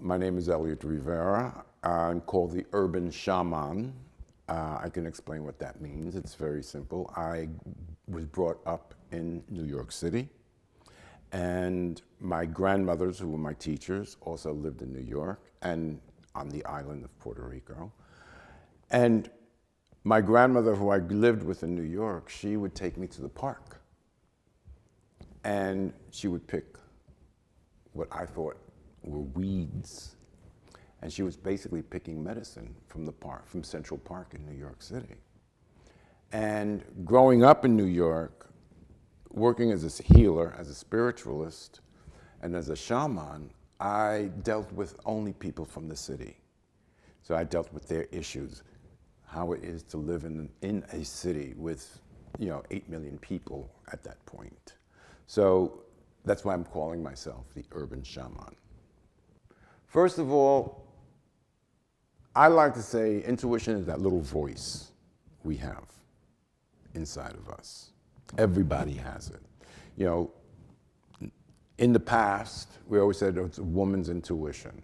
My name is Elliott Rivera. I'm called the Urban Shaman. I can explain what that means. It's very simple. I was brought up in New York City, and my grandmothers, who were my teachers, also lived in New York and on the island of Puerto Rico. And my grandmother, who I lived with in New York, she would take me to the park, and she would pick what I thought were weeds. And she was basically picking medicine from the park, from Central Park in New York City. And growing up in New York, working as a healer, as a spiritualist, and as a shaman, I dealt with only people from the city. So I dealt with their issues, how it is to live in a city with 8 million people at that point. So that's why I'm calling myself the Urban Shaman. First of all, I like to say intuition is that little voice we have inside of us. Everybody has it. In the past, we always said it's a woman's intuition.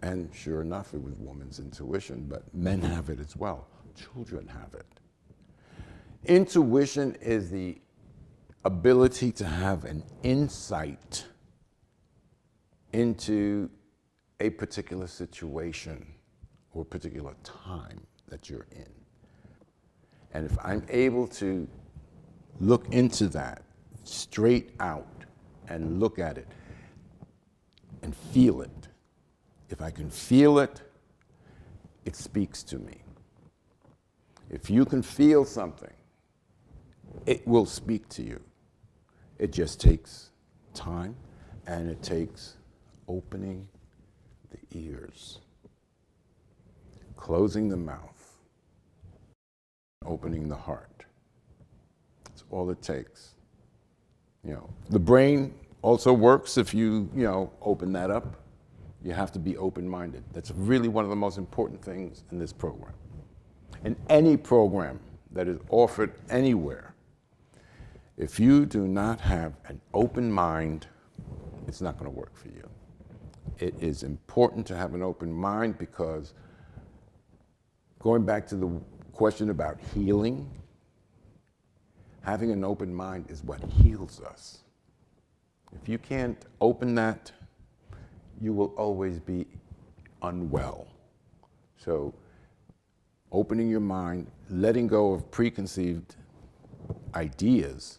And sure enough, it was woman's intuition, but men have it as well. Children have it. Intuition is the ability to have an insight into a particular situation or a particular time that you're in. And if I'm able to look into that straight out and look at it and feel it, if I can feel it, it speaks to me. If you can feel something, it will speak to you. It just takes time, and it takes opening the ears, closing the mouth, opening the heart. That's all it takes. The brain also works if you open that up. You have to be open-minded. That's really one of the most important things in this program. In any program that is offered anywhere, if you do not have an open mind, it's not going to work for you. It is important to have an open mind because, going back to the question about healing, having an open mind is what heals us. If you can't open that, you will always be unwell. So, opening your mind, letting go of preconceived ideas,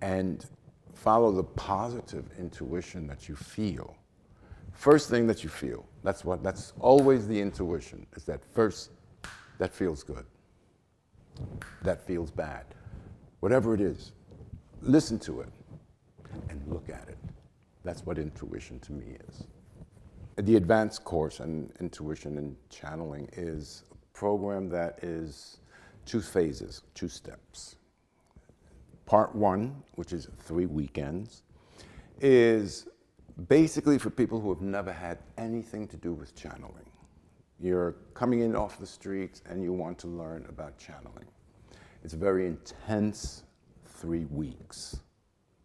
and follow the positive intuition that you feel. First thing that you feel, that's always the intuition, is that first, that feels good, that feels bad. Whatever it is, listen to it and look at it. That's what intuition to me is. The advanced course in intuition and channeling is a program that is 2 phases, 2 steps. Part 1, which is 3 weekends, is basically for people who have never had anything to do with channeling. You're coming in off the streets and you want to learn about channeling. It's a very intense 3 weeks.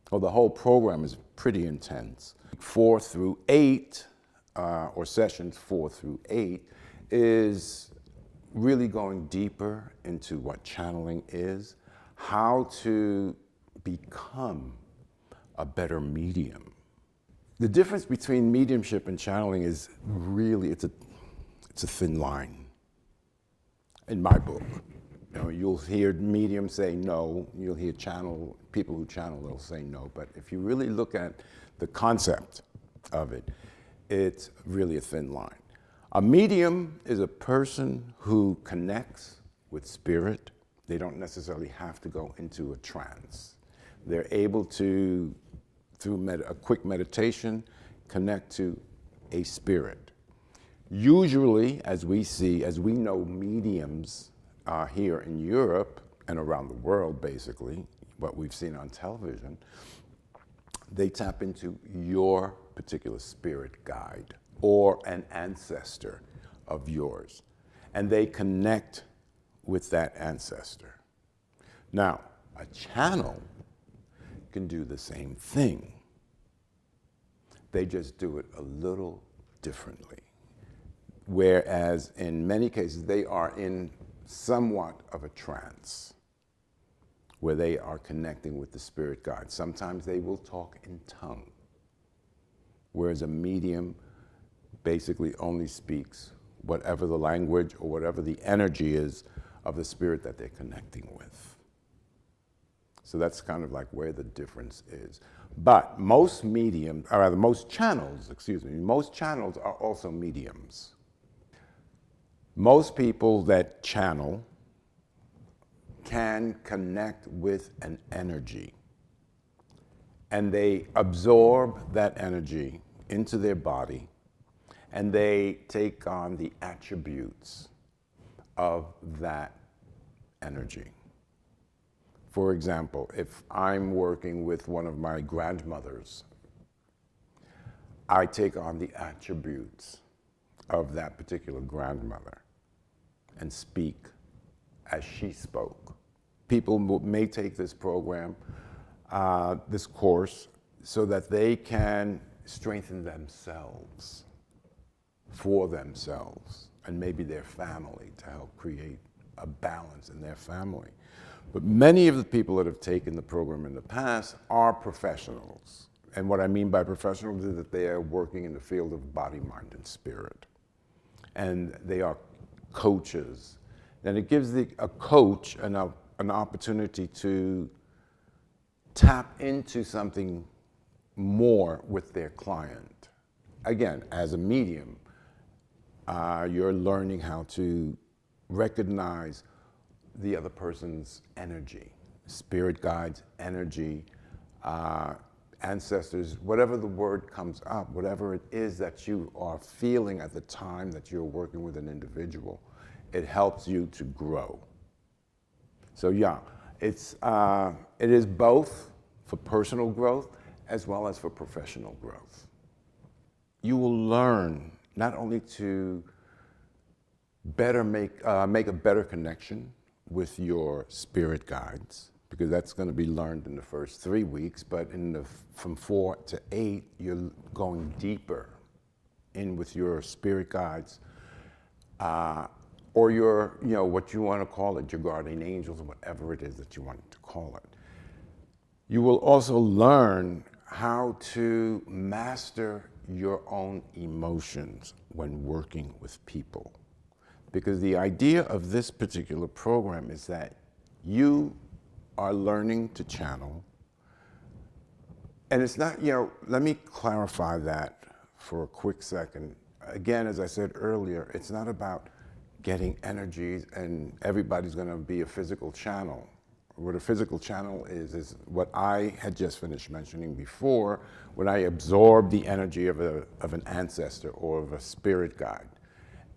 Well, the whole program is pretty intense. 4 through 8, or sessions 4 through 8, is really going deeper into what channeling is, how to become a better medium. The difference between mediumship and channeling is really, it's a thin line. In my book, you'll hear mediums say no, you'll hear people who channel, they'll say no, but if you really look at the concept of it, it's really a thin line. A medium is a person who connects with spirit. They don't necessarily have to go into a trance. They're able to, through a quick meditation, connect to a spirit. Usually, as we know mediums here in Europe and around the world, basically, what we've seen on television, they tap into your particular spirit guide or an ancestor of yours, and they connect with that ancestor. Now, a channel can do the same thing. They just do it a little differently. Whereas in many cases, they are in somewhat of a trance where they are connecting with the spirit guide. Sometimes they will talk in tongue, whereas a medium basically only speaks whatever the language or whatever the energy is of the spirit that they're connecting with. So that's kind of like where the difference is. But most mediums, or rather most channels are also mediums. Most people that channel can connect with an energy, and they absorb that energy into their body, and they take on the attributes of that energy. For example, if I'm working with one of my grandmothers, I take on the attributes of that particular grandmother and speak as she spoke. People may take this program, this course, so that they can strengthen themselves, for themselves, and maybe their family, to help create a balance in their family. But many of the people that have taken the program in the past are professionals. And what I mean by professionals is that they are working in the field of body, mind, and spirit. And they are coaches. And it gives a coach an opportunity to tap into something more with their client. Again, as a medium, you're learning how to recognize the other person's energy, spirit guides, energy, ancestors, whatever the word comes up, whatever it is that you are feeling at the time that you're working with an individual, it helps you to grow. So yeah, it is both for personal growth as well as for professional growth. You will learn not only to better make a better connection with your spirit guides, because that's going to be learned in the first 3 weeks, but from 4 to 8, you're going deeper in with your spirit guides, or your, what you want to call it, your guardian angels, or whatever it is that you want to call it. You will also learn how to master your own emotions when working with people. Because the idea of this particular program is that you are learning to channel. And it's not, let me clarify that for a quick second. Again, as I said earlier, it's not about getting energies and everybody's going to be a physical channel. What a physical channel is what I had just finished mentioning before, when I absorb the energy of an ancestor or of a spirit guide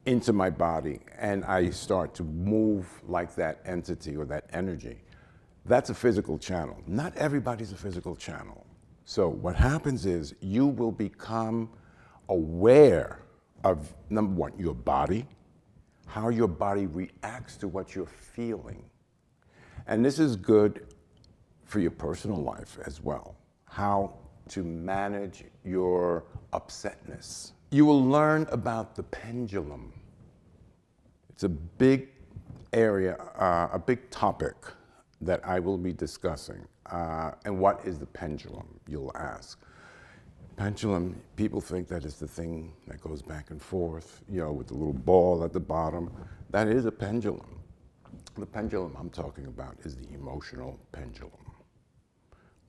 into my body, and I start to move like that entity or that energy. That's a physical channel. Not everybody's a physical channel. So what happens is you will become aware of, number one, your body, how your body reacts to what you're feeling. And this is good for your personal life as well, how to manage your upsetness. You will learn about the pendulum. It's a big area, a big topic that I will be discussing. And what is the pendulum, you'll ask. Pendulum, people think that is the thing that goes back and forth, with the little ball at the bottom. That is a pendulum. The pendulum I'm talking about is the emotional pendulum.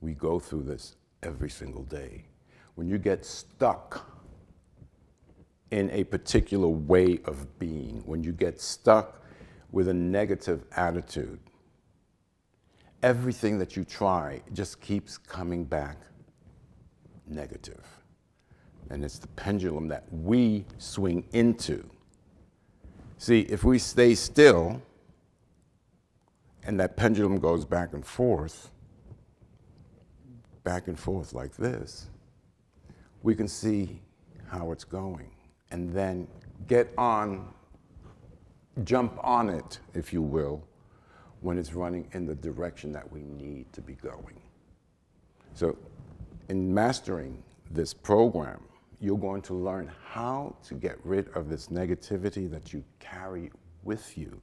We go through this every single day. When you get stuck in a particular way of being, when you get stuck with a negative attitude, everything that you try just keeps coming back negative. And it's the pendulum that we swing into. See, if we stay still and that pendulum goes back and forth like this, we can see how it's going and then jump on it, if you will, when it's running in the direction that we need to be going. So in mastering this program, you're going to learn how to get rid of this negativity that you carry with you.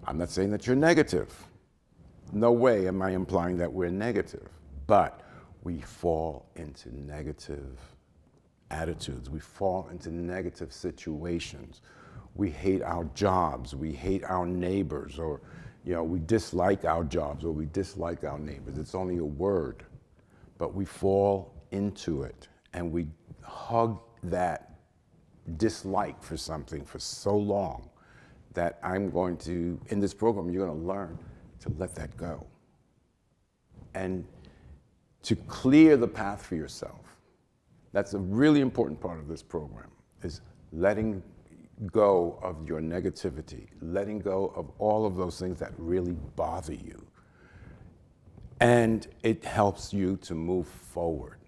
I'm not saying that you're negative. No way am I implying that we're negative. But we fall into negative attitudes. We fall into negative situations. We hate our jobs. We hate our neighbors, or we dislike our jobs, or we dislike our neighbors. It's only a word, but we fall into it, and we hug that dislike for something for so long that in this program, you're going to learn to let that go and to clear the path for yourself. That's a really important part of this program, is letting go of your negativity, letting go of all of those things that really bother you. And it helps you to move forward,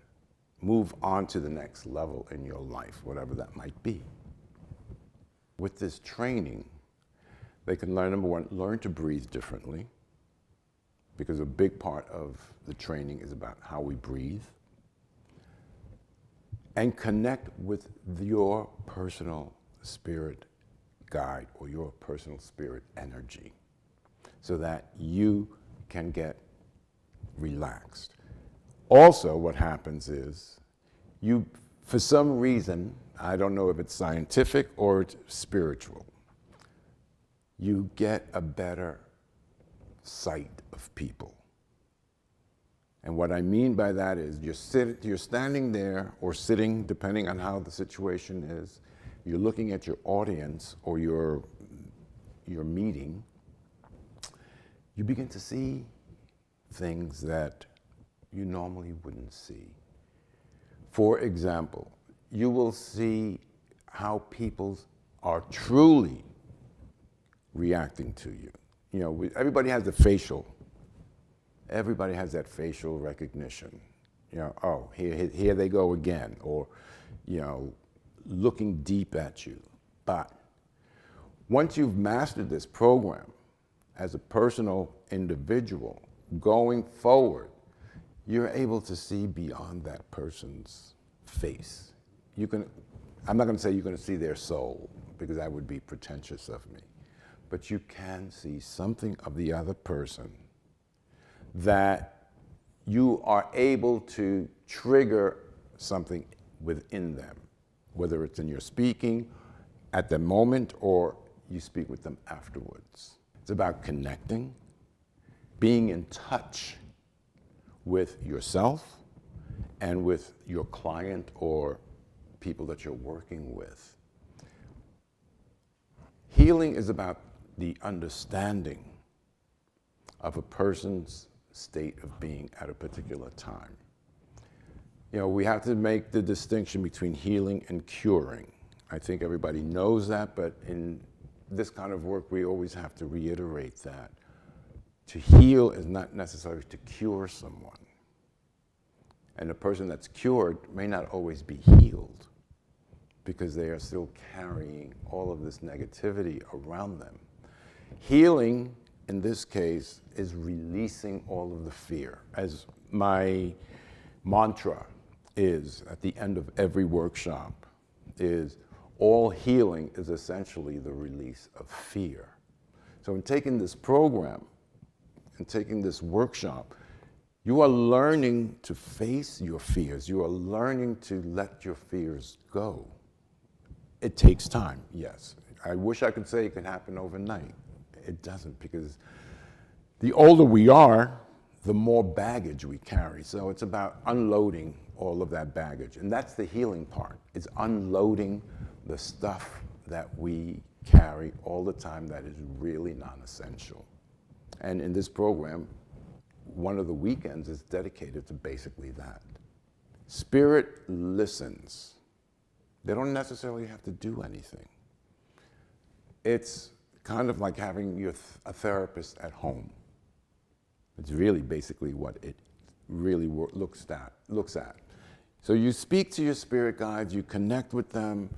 move on to the next level in your life, whatever that might be. With this training, they can learn, number one, learn to breathe differently, because a big part of the training is about how we breathe, and connect with your personal spirit guide or your personal spirit energy so that you can get relaxed. Also, what happens is you, for some reason, I don't know if it's scientific or it's spiritual, you get a better sight of people. And what I mean by that is you're standing there or sitting, depending on how the situation is, you're looking at your audience or your meeting, you begin to see things that you normally wouldn't see. For example, you will see how people are truly reacting to you. Everybody has everybody has that facial recognition. Oh, here they go again, or, looking deep at you. But once you've mastered this program as a personal individual, going forward, you're able to see beyond that person's face. I'm not going to say you're going to see their soul, because that would be pretentious of me. But you can see something of the other person that you are able to trigger something within them, whether it's in your speaking at the moment or you speak with them afterwards. It's about connecting, being in touch with yourself and with your client or people that you're working with. Healing is about the understanding of a person's state of being at a particular time. We have to make the distinction between healing and curing. I think everybody knows that, but in this kind of work, we always have to reiterate that. To heal is not necessarily to cure someone. And a person that's cured may not always be healed, because they are still carrying all of this negativity around them. Healing, in this case, is releasing all of the fear. As my mantra is at the end of every workshop, is all healing is essentially the release of fear. So in taking this program and taking this workshop, you are learning to face your fears. You are learning to let your fears go. It takes time, yes. I wish I could say it could happen overnight. It doesn't, because the older we are, the more baggage we carry. So it's about unloading all of that baggage. And that's the healing part. It's unloading the stuff that we carry all the time that is really non-essential. And in this program, one of the weekends is dedicated to basically that. Spirit listens. They don't necessarily have to do anything. It's kind of like having a therapist at home. It's really basically what it really looks at. So you speak to your spirit guides, you connect with them,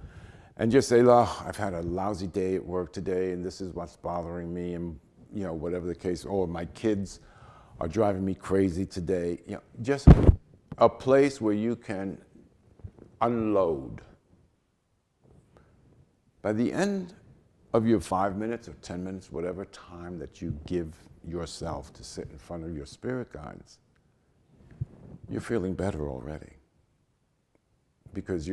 and just say, oh, I've had a lousy day at work today, and this is what's bothering me, and whatever the case, or my kids are driving me crazy today. Just a place where you can unload. By the end of your 5 minutes or 10 minutes, whatever time that you give yourself to sit in front of your spirit guides, you're feeling better already. Because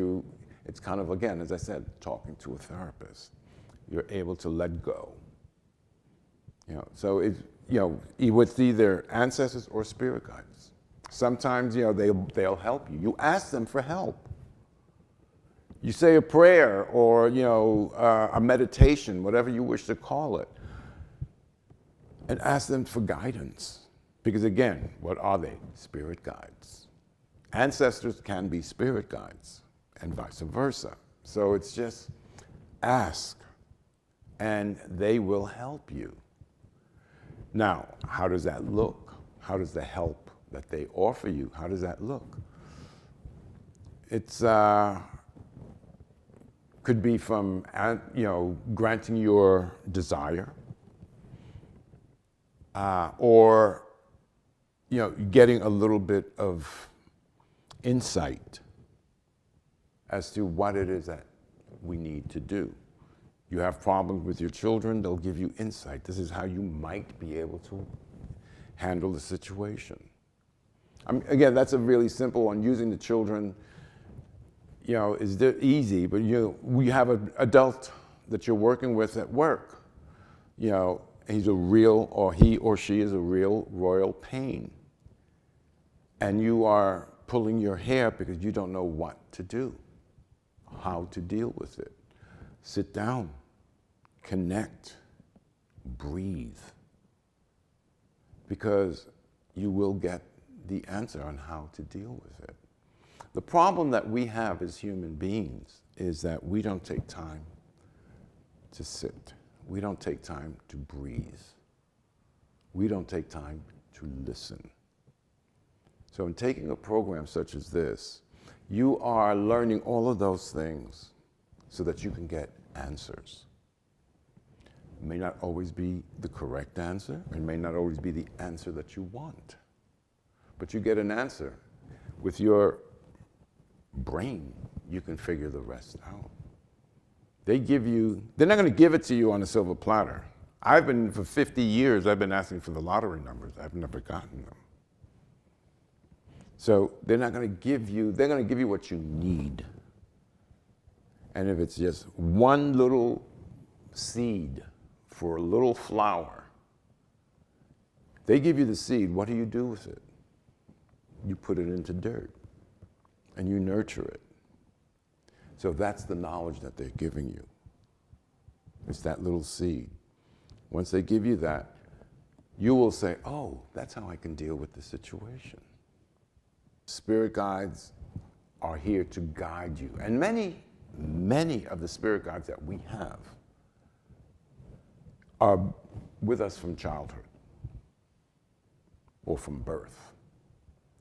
it's kind of, again, as I said, talking to a therapist. You're able to let go. So it's, with either ancestors or spirit guides. Sometimes, they'll help you. You ask them for help. You say a prayer or, a meditation, whatever you wish to call it, and ask them for guidance. Because again, what are they? Spirit guides. Ancestors can be spirit guides and vice versa. So it's just ask and they will help you. Now, how does that look? How does the help that they offer you, how does that look? It's could be from, granting your desire, or, getting a little bit of insight as to what it is that we need to do. You have problems with your children, they'll give you insight. This is how you might be able to handle the situation. Again, that's a really simple one. Using the children, is easy, but we have an adult that you're working with at work. He's a real, or he or she is a real royal pain. And you are pulling your hair because you don't know what to do, how to deal with it. Sit down, connect, breathe. Because you will get the answer on how to deal with it. The problem that we have as human beings is that we don't take time to sit. We don't take time to breathe. We don't take time to listen. So in taking a program such as this, you are learning all of those things so that you can get answers. It may not always be the correct answer. It may not always be the answer that you want. But you get an answer. With your brain, you can figure the rest out. They're not going to give it to you on a silver platter. For 50 years, I've been asking for the lottery numbers. I've never gotten them. So they're not going to give you, they're going to give you what you need. And if it's just one little seed for a little flower, they give you the seed, what do you do with it? You put it into dirt and you nurture it. So that's the knowledge that they're giving you. It's that little seed. Once they give you that, you will say, oh, that's how I can deal with the situation. Spirit guides are here to guide you. And many of the spirit guides that we have are with us from childhood or from birth.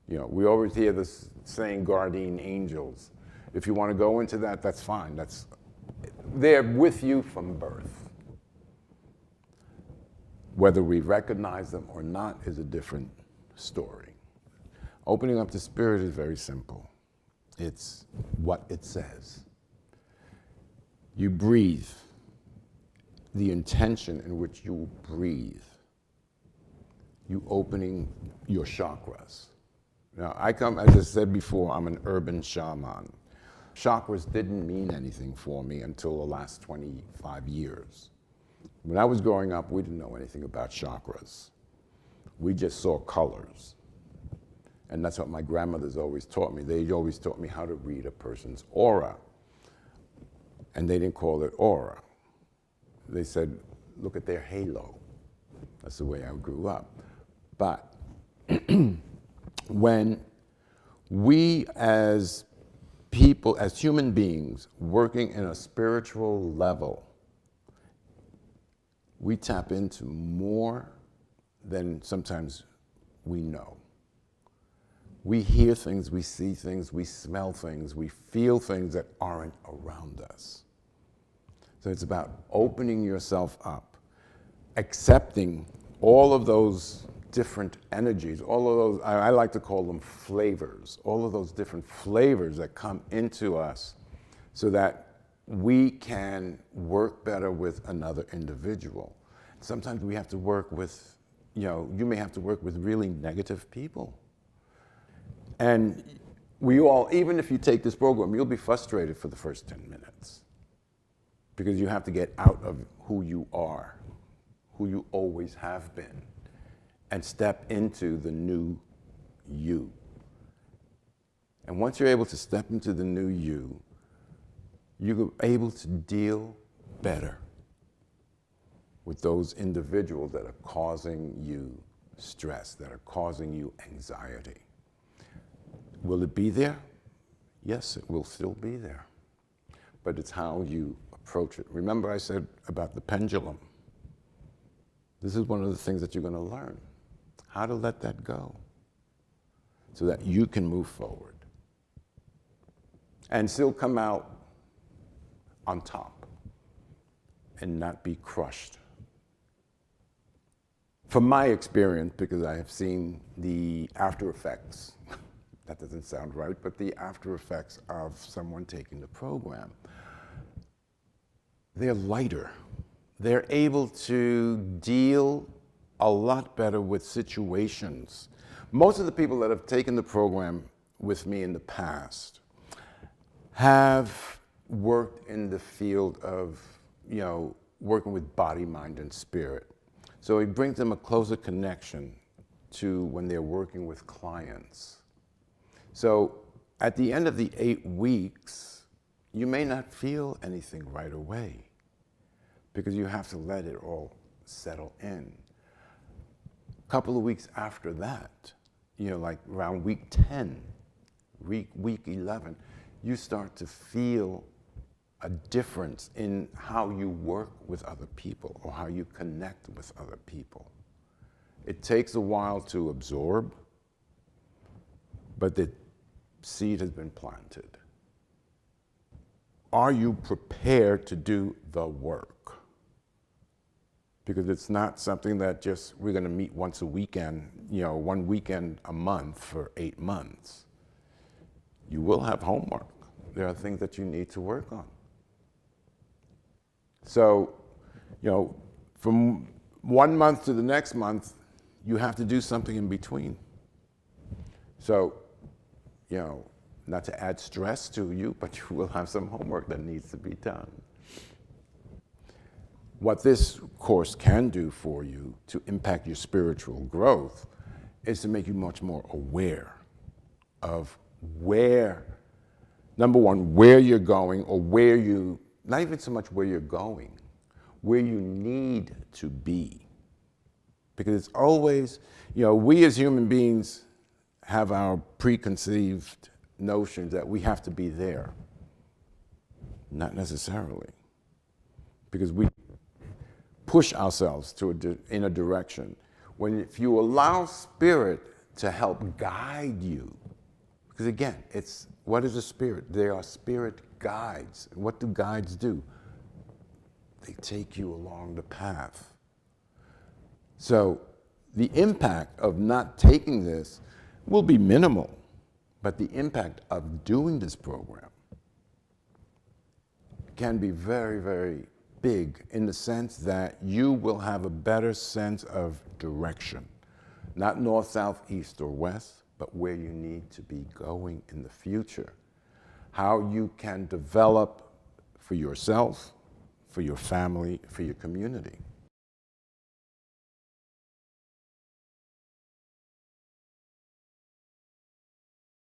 We always hear this saying, guardian angels. If you want to go into that, that's fine. They're with you from birth. Whether we recognize them or not is a different story. Opening up to spirit is very simple. It's what it says. You breathe. The intention in which you breathe. You opening your chakras. Now, as I said before, I'm an urban shaman. Chakras didn't mean anything for me until the last 25 years. When I was growing up, we didn't know anything about chakras. We just saw colors. And that's what my grandmothers always taught me. They always taught me how to read a person's aura. And they didn't call it aura. They said, look at their halo. That's the way I grew up. But when we as people, as human beings, working in a spiritual level, we tap into more than sometimes we know. We hear things, we see things, we smell things, we feel things that aren't around us. So it's about opening yourself up, accepting all of those different energies, all of those, I like to call them flavors, all of those different flavors that come into us so that we can work better with another individual. Sometimes we have to work with, you may have to work with really negative people. And we all, even if you take this program, you'll be frustrated for the first 10 minutes because you have to get out of who you are, who you always have been, and step into the new you. And once you're able to step into the new you, you're able to deal better with those individuals that are causing you stress, that are causing you anxiety. Will it be there? Yes, it will still be there. But it's how you approach it. Remember I said about the pendulum. This is one of the things that you're going to learn, how to let that go so that you can move forward and still come out on top and not be crushed. From my experience, because I have seen the after effects, that doesn't sound right, but the after effects of someone taking the program, they're lighter. They're able to deal a lot better with situations. Most of the people that have taken the program with me in the past have worked in the field of, working with body, mind, and spirit. So it brings them a closer connection to when they're working with clients. So at the end of the 8 weeks, you may not feel anything right away because you have to let it all settle in. A couple of weeks after that, like around week 10, week 11, you start to feel a difference in how you work with other people or how you connect with other people. It takes a while to absorb, but the seed has been planted. Are you prepared to do the work? Because it's not something that just we're going to meet once a weekend, one weekend a month for 8 months. You will have homework. There are things that you need to work on. So, from 1 month to the next month, you have to do something in between. So, not to add stress to you, but you will have some homework that needs to be done. What this course can do for you to impact your spiritual growth is to make you much more aware of number one, where you're going, or not even so much where you're going, where you need to be. Because it's always, we as human beings have our preconceived notions that we have to be there. Not necessarily. Because we push ourselves in a direction. If you allow spirit to help guide you, because again, what is a spirit? They are spirit guides. And what do guides do? They take you along the path. So the impact of not taking this will be minimal, but the impact of doing this program can be very, very big in the sense that you will have a better sense of direction. Not north, south, east, or west, but where you need to be going in the future. How you can develop for yourself, for your family, for your community.